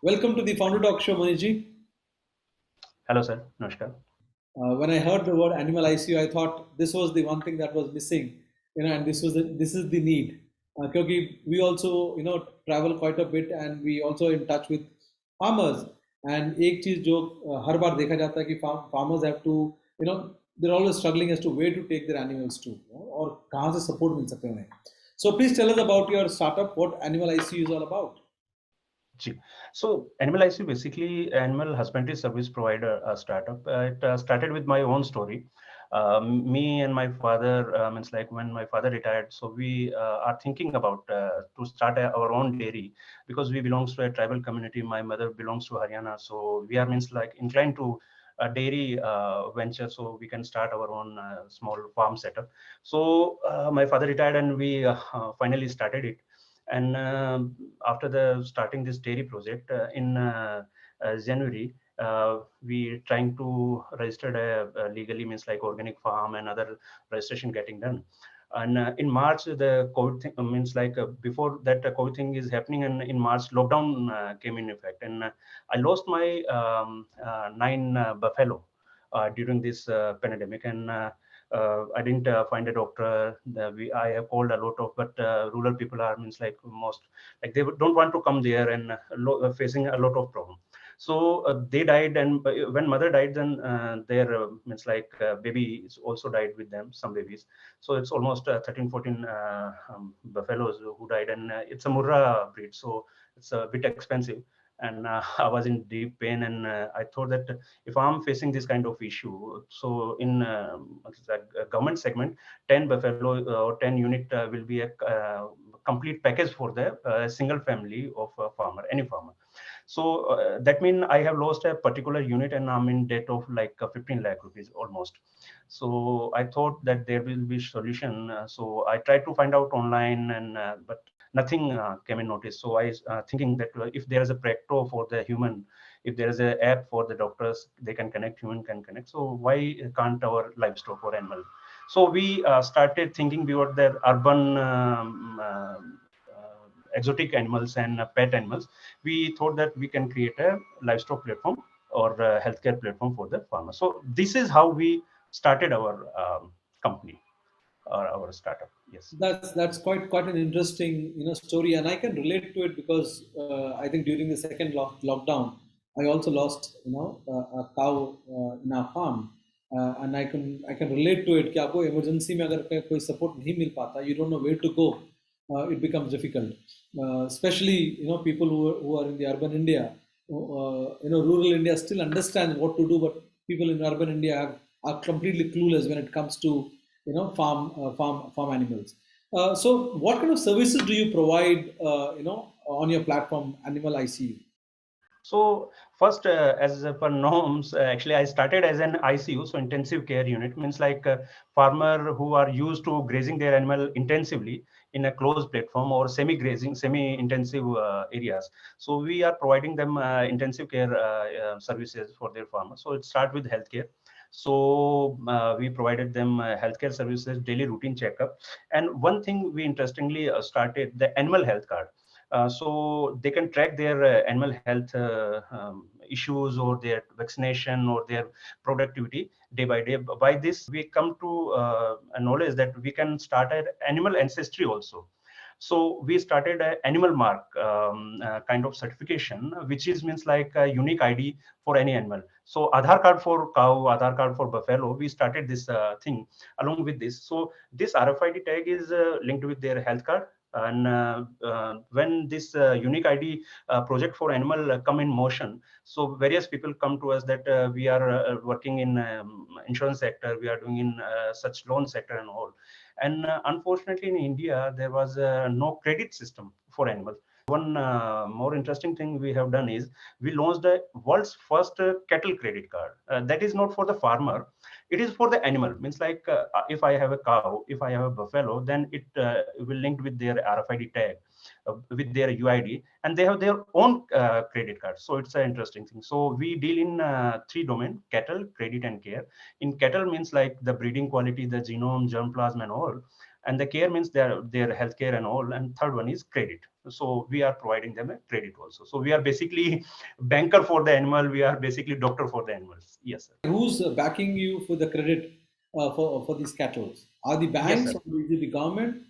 Welcome to the Founder Talk Show, Maniji. Hello, sir. Namaskar. When I heard the word Animal ICU, I thought this was the one thing that was missing, and this is the need. Because we also travel quite a bit, and we also in touch with farmers. And एक चीज जो हर बार देखा जाता है कि farmers have to they're always struggling as to where to take their animals to, और कहाँ से support मिल सकते हैं उन्हें. So please tell us about your startup, what Animal ICU is all about. So Animal ICU basically animal husbandry service provider startup. It started with my own story. Me and my father, means like when my father retired, so we are thinking about to start our own dairy because we belongs to a tribal community. My mother belongs to Haryana, so we are means like inclined to a dairy venture, so we can start our own small farm setup. So my father retired, and we finally started it. And after the starting this dairy project in January, we trying to register legally, means like organic farm and other registration getting done. And in March, the COVID thing, means like before that COVID thing is happening, and in March lockdown came in effect, and I lost my 9 buffalo during this pandemic, and I didn't find a doctor. I have called a lot of, but rural people are means like most like they don't want to come there and facing a lot of problem. So they died, and when mother died, then their means like baby also died with them, some babies. So it's almost 13, 14 buffaloes who died, and it's a Murrah breed, so it's a bit expensive. And I was in deep pain, and I thought that if I'm facing this kind of issue, so in the government segment, 10 buffalo or 10 unit will be a complete package for the single family of a farmer, any farmer. So that means I have lost a particular unit, and I'm in debt of like 15 lakh rupees almost. So I thought that there will be solution. So I tried to find out online, and but nothing came in notice. So I thinking that if there is a Practo for the human, if there is an app for the doctors, they can connect, human can connect. So why can't our livestock or animal? So we started thinking we were the urban exotic animals and pet animals. We thought that we can create a livestock platform or a healthcare platform for the farmer. So this is how we started our company or our startup. Yes. That's quite an interesting story, and I can relate to it because I think during the second lockdown, I also lost a cow in our farm, and I can relate to it. कि आपको emergency में अगर कोई support नहीं मिल पाता, you don't know where to go. It becomes difficult, especially people who are in the urban India. Rural India still understands what to do, but people in urban India are completely clueless when it comes to farm animals. So what kind of services do you provide on your platform Animal ICU? So first, as per norms, actually I started as an ICU, so intensive care unit, means like farmer who are used to grazing their animal intensively in a closed platform or semi-grazing, semi-intensive areas. So we are providing them intensive care services for their farmers. So it starts with healthcare. So we provided them healthcare services, daily routine checkup, and one thing we interestingly started the animal health card. So they can track their animal health issues or their vaccination or their productivity day by day. By this, we come to a knowledge that we can start an animal ancestry also. So we started an animal mark kind of certification, which is means like a unique ID for any animal. So Aadhaar card for cow, Aadhaar card for buffalo. We started this thing along with this. So this RFID tag is linked with their health card, and when this unique ID project for animal come in motion, so various people come to us that we are working in insurance sector, we are doing in such loan sector and all. And unfortunately in India there was no credit system for animals. One more interesting thing we have done is we launched the world's first cattle credit card. That is not for the farmer, it is for the animal. Means like if I have a cow, if I have a buffalo, then it will linked with their RFID tag, with their UID, and they have their own credit card. So it's an interesting thing. So we deal in three domain: cattle, credit, and care. In cattle means like the breeding quality, the genome, germplasm, and all. And the care means their healthcare and all. And third one is credit. So we are providing them a credit also. So we are basically banker for the animal. We are basically doctor for the animals. Yes, sir. Who's backing you for the credit for these cattle? Are the Yes, banks sir. or is it the government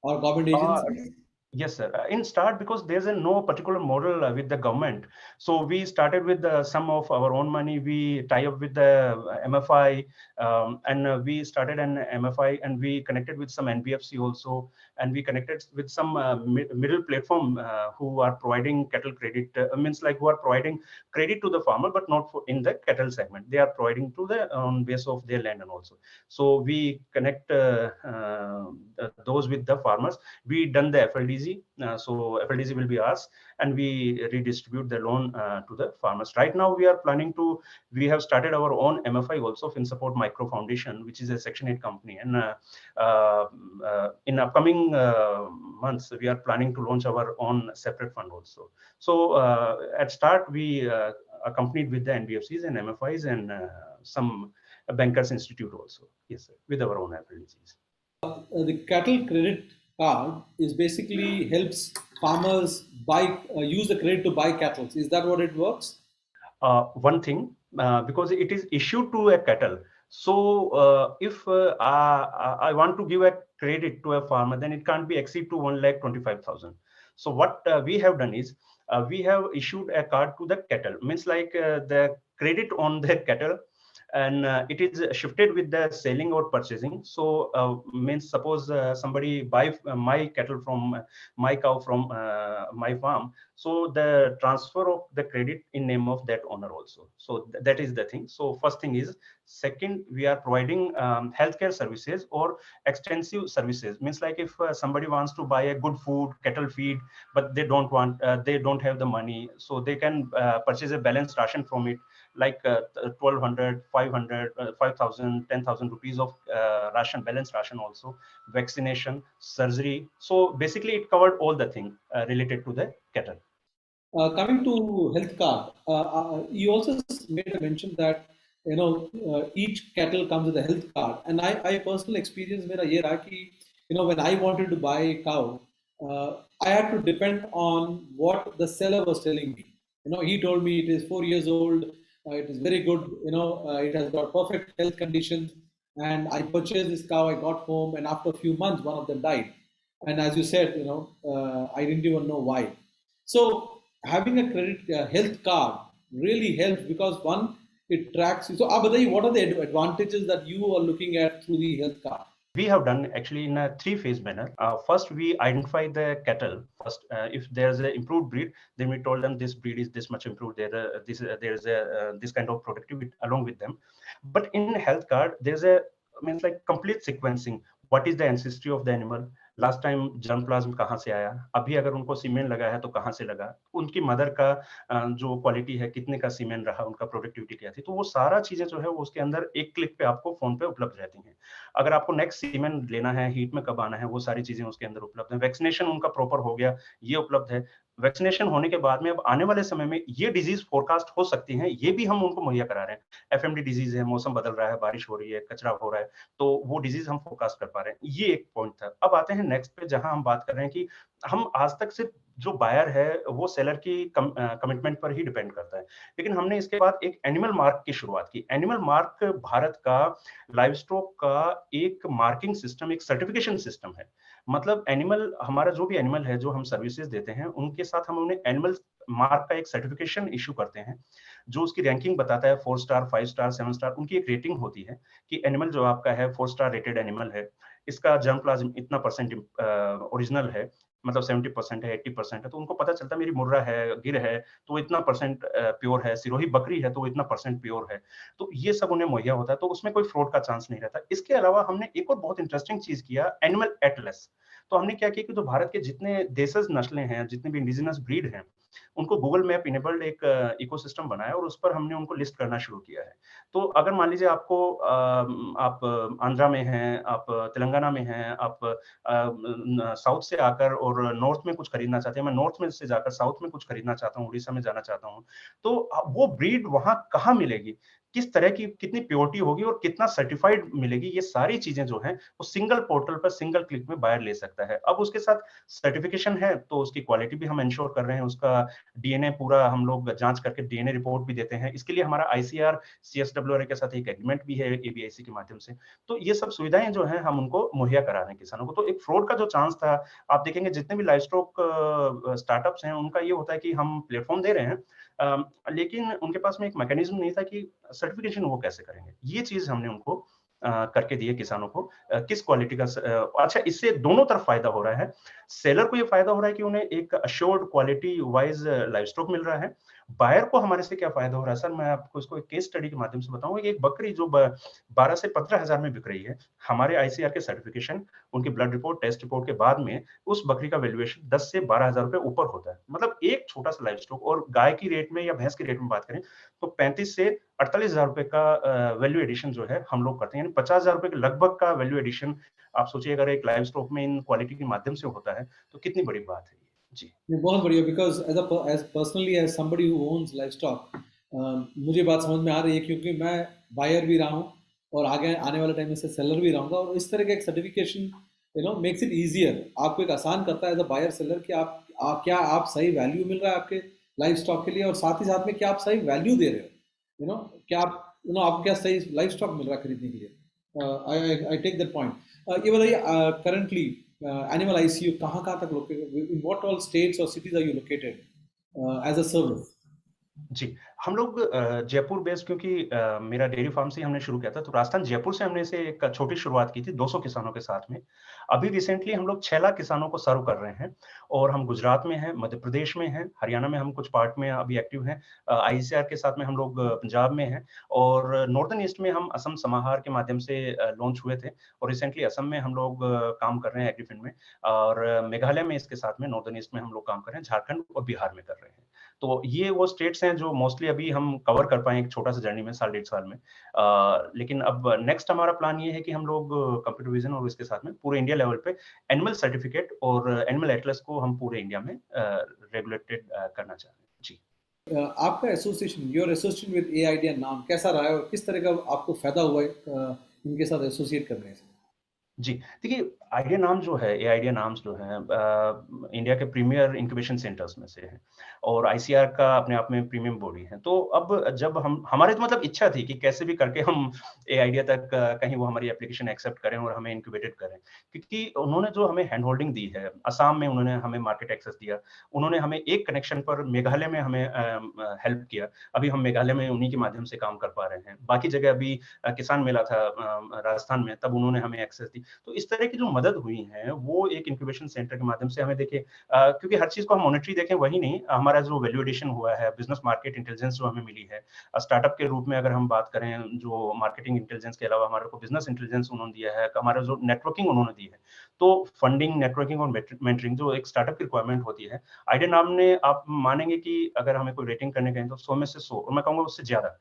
or government Uh, agencies? Yes, sir. In start, because there's a no particular model with the government. So we started with some of our own money. We tie up with the MFI, and we started an MFI, and we connected with some NBFC also, and we connected with some middle platform who are providing cattle credit. Means like who are providing credit to the farmer, but not for in the cattle segment. They are providing to the on base of their land and also. So we connect those with the farmers. We done the FLDG, so FLDG will be ours, and we redistribute the loan to the farmers. Right now, we have started our own MFI also, in Support Micro Foundation, which is a Section 8 company, and in upcoming months, we are planning to launch our own separate fund also. So at start, we accompanied with the NBFCs and MFIs and some bankers institute also. Yes, sir, with our own FLDGs. The cattle credit card is basically helps farmers buy use the credit to buy cattle. Is that what it works? One thing, because it is issued to a cattle. So if I want to give a credit to a farmer, then it can't be exceed to 1,25,000. So what we have done is we have issued a card to the cattle. Means like the credit on the cattle, and it is shifted with the selling or purchasing. So means suppose somebody buy my cattle from my cow from my farm, so the transfer of the credit in name of that owner also. So that is the thing. So first thing is, second, we are providing healthcare services or extensive services. Means like if somebody wants to buy a good food, cattle feed, but they don't have the money, so they can purchase a balanced ration from it, like 1200, 500, 5000, 10,000 rupees of ration, balanced ration also, vaccination, surgery. So basically it covered all the thing related to the cattle. Coming to health card, you also made a mention that each cattle comes with a health card, and I personal experience मेरा ये रहा कि when I wanted to buy a cow, I had to depend on what the seller was telling me. He told me it is 4 years old, it is very good, it has got perfect health conditions, and I purchased this cow. I got home, and after a few months, one of them died, and as you said, I didn't even know why. So having a credit health card really helps because one, it tracks you. So, Abadai, what are the advantages that you are looking at through the health card? We have done actually in a three-phase manner. First, we identify the cattle. First, if there's an improved breed, then we told them this breed is this much improved. There's a this kind of productivity along with them. But in health card, there's a means like complete sequencing. What is the ancestry of the animal? Last time germ plasm कहाँ से आया, अभी अगर उनको सीमेन लगा है तो कहाँ से लगा, उनकी मदर का जो क्वालिटी है, कितने का सीमेन रहा, उनका प्रोडक्टिविटी क्या थी, तो वो सारा चीजें जो है वो उसके अंदर एक क्लिक पे आपको फोन पे उपलब्ध रहती हैं. अगर आपको नेक्स्ट सीमेन लेना है, हीट में कब आना है, वो सारी चीजें उसके अंदर उपलब्ध है. वैक्सीनेशन उनका प्रॉपर हो गया, ये उपलब्ध है. वैक्सीनेशन होने के बाद में अब आने वाले समय में ये डिजीज फोरकास्ट हो सकती हैं, ये भी हम उनको मुहैया करा रहे हैं. एफएमडी डिजीज है, मौसम बदल रहा है, बारिश हो रही है, कचरा हो रहा है, तो वो डिजीज हम फोरकास्ट कर पा रहे हैं. ये एक पॉइंट था. अब आते हैं नेक्स्ट पे, जहां हम बात कर रहे हैं कि हम आज तक सिर्फ जो बायर है वो सेलर की कमिटमेंट पर ही डिपेंड करता है, लेकिन हमने इसके बाद एक एनिमल मार्क की शुरुआत की. एनिमल मार्क भारत का लाइवस्टॉक का एक मार्किंग सिस्टम, एक सर्टिफिकेशन सिस्टम है. मतलब एनिमल, हमारा जो भी एनिमल है जो हम सर्विसेज देते हैं, उनके साथ हम उन्हें एनिमल मार्क का एक सर्टिफिकेशन इशू करते हैं, जो उसकी रैंकिंग बताता है, 4 स्टार, 5 स्टार, 7 स्टार, उनकी एक रेटिंग होती है कि एनिमल जो आपका है 4 स्टार रेटेड एनिमल है, इसका जर्म प्लाज्म इतना परसेंट ओरिजिनल है, मतलब 70% है, 80% है, तो उनको पता चलता है मेरी मुर्रा है, गिर है तो इतना परसेंट प्योर है, सिरोही बकरी है तो इतना परसेंट प्योर है. तो ये सब उन्हें मुहैया होता है, तो उसमें कोई फ्रॉड का चांस नहीं रहता. इसके अलावा हमने एक और बहुत इंटरेस्टिंग चीज किया, एनिमल एटलस. तो हमने क्या किया कि जो भारत के जितने देशज नस्लें हैं, जितने भी इंडिजिनस ब्रीड हैं, उनको गूगल मैप इनेबल्ड एक इकोसिस्टम बनाया और उस पर हमने उनको लिस्ट करना शुरू किया है. तो अगर मान लीजिए आपको आप आंध्रा में हैं, आप तेलंगाना में हैं, आप साउथ से आकर और नॉर्थ में कुछ खरीदना चाहते हैं, मैं नॉर्थ में से जाकर साउथ में कुछ खरीदना चाहता हूँ, उड़ीसा में जाना चाहता हूँ, तो वो ब्रीड वहां कहाँ मिलेगी, किस तरह की कितनी प्योरिटी होगी और कितना सर्टिफाइड मिलेगी, ये सारी चीजें जो हैं वो सिंगल पोर्टल पर सिंगल क्लिक में बायर ले सकता है। अब उसके साथ सर्टिफिकेशन है तो उसकी क्वालिटी भी हम इंश्योर कर रहे हैं, उसका डीएनए पूरा हम लोग जांच करके डीएनए रिपोर्ट भी देते हैं। इसके लिए हमारा आईसीआर सीएसडब्ल्यूआर के साथ एक एग्रीमेंट भी है एबीआईसी के माध्यम से। तो ये सब सुविधाएं जो हैं हम उनको मुहैया करा रहे हैं किसानों को। तो एक फ्रॉड का जो चांस था, आप देखेंगे जितने भी लाइवस्टॉक स्टार्टअप्स हैं उनका ये होता है कि हम प्लेटफॉर्म दे रहे हैं, लेकिन उनके पास में एक मैकेनिज्म नहीं था कि सर्टिफिकेशन वो कैसे करेंगे। ये चीज हमने उनको करके दिए किसानों को। किस क्वालिटी का अच्छा, इससे दोनों तरफ फायदा हो रहा है। सेलर को ये फायदा हो रहा है कि उन्हें एक अश्योर्ड क्वालिटी वाइज लाइवस्टॉक मिल रहा है। बायर को हमारे से क्या फायदा हो रहा है सर, मैं आपको इसको एक केस स्टडी के माध्यम से बताऊंगा। एक बकरी जो 12 से 15,000 में बिक रही है, हमारे आईसीआर के सर्टिफिकेशन, उनकी ब्लड रिपोर्ट, टेस्ट रिपोर्ट के बाद में उस बकरी का वैल्यूएशन 10 से 12,000 रुपए ऊपर होता है। मतलब एक छोटा सा लाइव स्टॉक। और गाय की रेट में या भैंस की रेट में बात करें तो 35 से 48,000 रुपए का वैल्यू एडिशन जो है हम लोग करते हैं, यानी 50,000 रुपए के लगभग का वैल्यू एडिशन। आप सोचिए अगर एक लाइव स्टॉक में इन क्वालिटी के माध्यम से होता है तो कितनी बड़ी बात है ये। जी ये बहुत बढ़िया, because as personally as somebody who owns life stock, मुझे बात समझ में आ रही है, क्योंकि मैं बायर भी रहा हूँ और आगे आने वाले टाइम में से सेलर भी रहूँगा, और इस तरह का एक सर्टिफिकेशन मेक्स इट ईजियर, आपको एक आसान करता है एज अ बायर सेलर कि क्या आप सही वैल्यू मिल रहा है आपके लाइफ स्टॉक के लिए, और साथ ही साथ में क्या आप सही वैल्यू दे रहे हो, क्या आप आपको क्या सही लाइफ स्टॉक मिल रहा है खरीदने के लिए। I take that point. ये बताइए, करंटली एनिमल आईसीयू कहाँ कहाँ तक located, in what all states और cities are you located as a service? जी, हम लोग जयपुर बेस्ड, क्योंकि मेरा डेयरी फार्म से ही हमने शुरू किया था, तो राजस्थान जयपुर से हमने इसे एक छोटी शुरुआत की थी 200 किसानों के साथ में। अभी रिसेंटली हम लोग 6 लाख किसानों को सर्व कर रहे हैं, और हम गुजरात में हैं, मध्य प्रदेश में हैं, हरियाणा में हम कुछ पार्ट में अभी एक्टिव हैं, आईसीआर के साथ में हम लोग पंजाब में हैं, और नॉर्दर्न ईस्ट में हम असम समाहार के माध्यम से लॉन्च हुए थे, और रिसेंटली असम में हम लोग काम कर रहे हैं एग्रीफिन में, और मेघालय में इसके साथ में नॉर्दर्न ईस्ट में हम लोग काम कर रहे हैं, झारखंड और बिहार में कर रहे हैं। तो ये वो स्टेट्स हैं जो मोस्टली अभी हम कवर कर पाए एक छोटा सा जर्नी में, साल 1.5 साल में। लेकिन अब नेक्स्ट हमारा प्लान ये है कि हम लोग कंप्यूटर विजन और इसके साथ में पूरे इंडिया लेवल पे एनिमल सर्टिफिकेट और एनिमल एटलस को हम पूरे इंडिया में रेगुलेटेड करना चाह रहे हैं। जी। आपका association, your association with A idea नाम कैसा रहा है, और किस तरह का आपको फायदा हुआ है इनके साथ एसोसिएट करने से? जी, देखिए आइडिया नाम जो है, ये आइडिया नाम्स जो हैं इंडिया के प्रीमियर इंक्यूबेशन सेंटर्स में से हैं, और आईसीआर का अपने आप में प्रीमियम बॉडी है। तो अब जब हम हमारी तो मतलब इच्छा थी कि कैसे भी करके हम ए आइडिया तक कहीं वो हमारी एप्लीकेशन एक्सेप्ट करें और हमें इंक्यूबेटेड करें। क्योंकि उन्होंने जो हमें हैंड होल्डिंग दी है, असम में उन्होंने हमें मार्केट एक्सेस दिया, उन्होंने हमें एक कनेक्शन पर मेघालय में हमें हेल्प किया। अभी हम मेघालय में उन्हीं के माध्यम से काम कर पा रहे हैं। बाकी जगह अभी किसान मेला था राजस्थान में, तब उन्होंने हमें एक्सेस दी। तो इस तरह की जो मदद हुई है वो एक इंक्यूबेशन सेंटर के माध्यम से हमें देखिए, क्योंकि हर चीज को हम मॉनिटरी देखें वही नहीं, हमारा जो वैल्यू एडिशन हुआ है, बिजनेस मार्केट इंटेलिजेंस जो हमें मिली है स्टार्टअप के रूप में, अगर हम बात करें, जो मार्केटिंग इंटेलिजेंस के अलावा हमारे को बिजनेस इंटेलिजेंस उन्होंने दिया है, हमारा जो नेटवर्किंग उन्होंने दी है, तो फंडिंग, नेटवर्किंग और मेंटरिंग जो एक स्टार्टअप की रिक्वायरमेंट होती है, आइडिया नाम ने, आप मानेंगे कि अगर हमें कोई रेटिंग करने कहें तो 100 में से 100, और मैं कहूंगा उससे ज्यादा,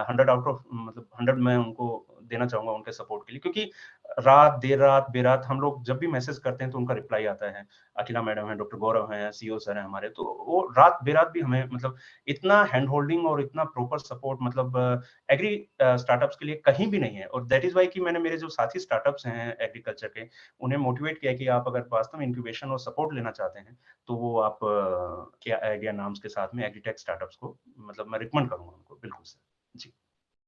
100 आउट ऑफ मतलब 100 मैं उनको देना चाहूंगा उनके सपोर्ट के लिए। क्योंकि रात, देर रात, बेरात हम लोग जब भी मैसेज करते हैं तो उनका रिप्लाई आता है। अखिला मैडम है, डॉक्टर गौरव हैं, सीईओ सर हैं हमारे, तो वो रात बेरात भी हमें मतलब इतना हैंड होल्डिंग और इतना प्रॉपर सपोर्ट मतलब एग्री स्टार्टअप्स के लिए कहीं भी नहीं है। और दैट इज वाई कि मैंने मेरे जो साथी स्टार्टअप्स हैं एग्रीकल्चर के, उन्हें मोटिवेट किया कि आप अगर वास्तव में इंक्यूबेशन और सपोर्ट लेना चाहते हैं तो वो आप आइडिया नाम्स के साथ में एग्रीटेक स्टार्टअप्स को, मतलब मैं रिकमेंड करूंगा उनको, बिल्कुल सर। जी।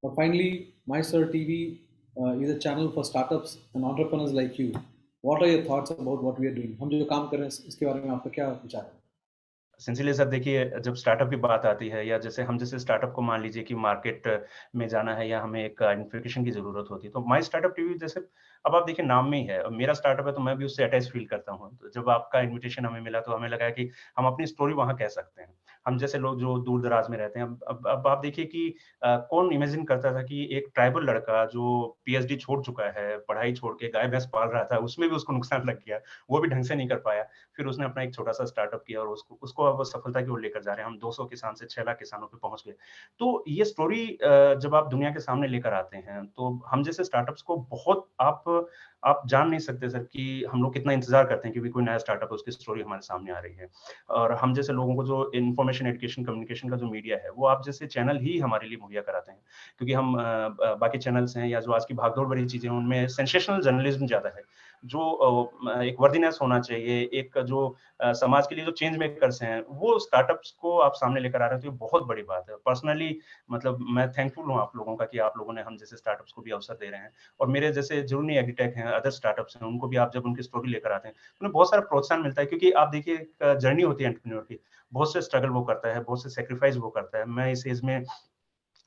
Finally, My Sir TV is a channel for startups and entrepreneurs like you. What are your thoughts about what we are doing? हम जो काम कर रहे हैं इसके बारे में आपका क्या विचार है? सिंसियरली सर, देखिए जब स्टार्टअप की बात आती है, या जैसे हम जैसे स्टार्टअप को मान लीजिए कि मार्केट में जाना है या हमें एक आइडेंटिफिकेशन की जरूरत होती है, तो माई स्टार्टअप टीवी जैसे, अब आप देखिए नाम में ही है, मेरा स्टार्टअप है तो मैं भी उससे अटैच फील करता हूँ। तो जब आपका इन्विटेशन हमें मिला तो हमें लगा कि हम अपनी स्टोरी वहाँ कह सकते हैं। हम जैसे लोग जो दूर दराज में रहते हैं, अब आप देखिए कि कौन इमेजिन करता था कि एक ट्राइबल लड़का जो पीएचडी छोड़ चुका है, पढ़ाई छोड़ के गाय भैंस पाल रहा था, उसमें भी उसको नुकसान लग गया, वो भी ढंग से नहीं कर पाया, फिर उसने अपना एक छोटा सा स्टार्टअप किया और उसको उसको अब वो सफलता की ओर लेकर जा रहे हैं। हम 200 किसान से 6 लाख किसानों पे पहुंच गए। तो ये स्टोरी जब आप दुनिया के सामने लेकर आते हैं, तो हम जैसे स्टार्टअप्स को बहुत, आप जान नहीं सकते सर कि हम लोग कितना इंतजार करते हैं कि भी कोई नया स्टार्टअप, उसकी स्टोरी हमारे सामने आ रही है, और हम जैसे लोगों को जो इन्फॉर्मेशन इंफॉर्मेशन, एजुकेशन, कम्युनिकेशन का जो मीडिया है, वो आप जैसे चैनल ही हमारे लिए मुहैया कराते हैं, क्योंकि हम बाकी चैनल्स हैं या जो आज की भागदौड़ भरी चीजें हैं, उनमें सेंसेशनल जर्नलिज्म ज्यादा है। जो एक वर्दीनेस होना चाहिए, एक जो समाज के लिए जो चेंज मेकर्स हैं, वो स्टार्टअप्स को आप सामने लेकर आ रहे हैं, तो ये बहुत बड़ी बात है। पर्सनली मतलब मैं थैंकफुल हूँ आप लोगों का कि आप लोगों ने हम जैसे स्टार्टअप्स को भी अवसर दे रहे हैं, और मेरे जैसे जरूर नहीं एग्रीटेक हैं, अदर स्टार्टअप्स हैं, उनको भी आप जब उनकी स्टोरी लेकर आते हैं तो उन्हें बहुत सारा प्रोत्साहन मिलता है, क्योंकि आप देखिए एक जर्नी होती है एंटरप्रेन्योर की, बहुत से स्ट्रगल वो करता है, बहुत से सेक्रीफाइस वो करता है। मैं इस एज में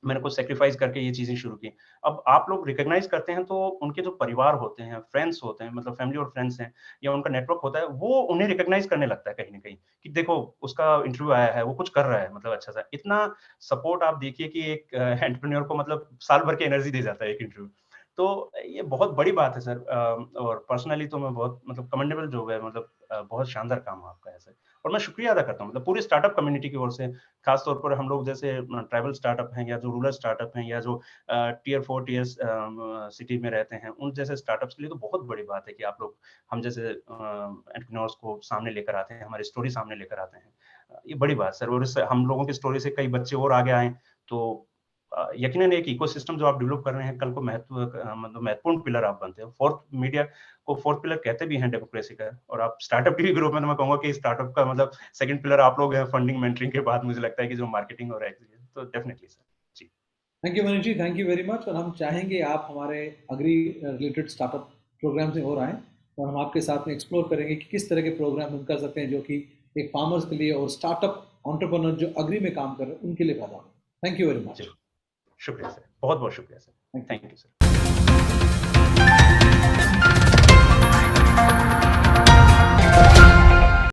मैंने कुछ सैक्रिफाइस करके ये चीजें शुरू की। अब आप लोग रिकॉग्नाइज करते हैं तो उनके जो परिवार होते हैं, फ्रेंड्स होते हैं, मतलब फैमिली और फ्रेंड्स हैं, या उनका नेटवर्क होता है, वो उन्हें रिकॉग्नाइज करने लगता है कहीं न कहीं कि देखो उसका इंटरव्यू आया है, वो कुछ कर रहा है, मतलब अच्छा-सा। इतना सपोर्ट आप देखिए कि एक एंटरप्रेन्योर को मतलब साल भर की एनर्जी दे जाता है एक इंटरव्यू। तो ये बहुत बड़ी बात है सर, और पर्सनली तो मैं बहुत मतलब कमेंडेबल जॉब है, मतलब बहुत शानदार काम है आपका ऐसे। और मैं शुक्रिया अदा करता हूँ मतलब पूरी स्टार्टअप कम्युनिटी की ओर से, खास तौर पर हम लोग जैसे ट्राइबल स्टार्टअप हैं या जो रूरल स्टार्टअप हैं या जो टियर 4 टियर सिटी में रहते हैं, उन जैसे स्टार्टअप्स के लिए तो बहुत बड़ी बात है कि आप लोग हम जैसे एंटरप्रेन्योर्स को सामने लेकर आते हैं, हमारी स्टोरी सामने लेकर आते हैं। ये बड़ी बात सर, और इससे हम लोगों की स्टोरी से कई बच्चे और आगे आए तो यकीनन एक इकोसिस्टम जो आप डेवलप कर रहे हैं, कल को मतलब महत्वपूर्ण पिलर आप बनते हो। फोर्थ मीडिया को फोर्थ पिलर कहते भी हैं डेमोक्रेसी का, और आप स्टार्टअप के ग्रुप में तो मैं कहूंगा कि स्टार्टअप का मतलब सेकंड पिलर आप लोग हैं, फंडिंग मेंटरिंग के बाद मुझे लगता है कि जो मार्केटिंग और एग्जीक्यूशन, तो डेफिनेटली सर। जी thank you Manish ji, thank you very much. और हम चाहेंगे आप हमारे अग्री रिलेटेड स्टार्टअप प्रोग्राम से और आएँ, और हम आपके साथ में एक्सप्लोर करेंगे कि किस तरह के प्रोग्राम हम कर सकते हैं जो कि एक फार्मर्स के लिए और स्टार्टअप एंटरप्रेन्योर जो अग्री में काम कर रहे हैं उनके लिए फायदा हो। Thank you very much. शुक्रिया सर, बहुत बहुत शुक्रिया sir, thank you. Thank you sir.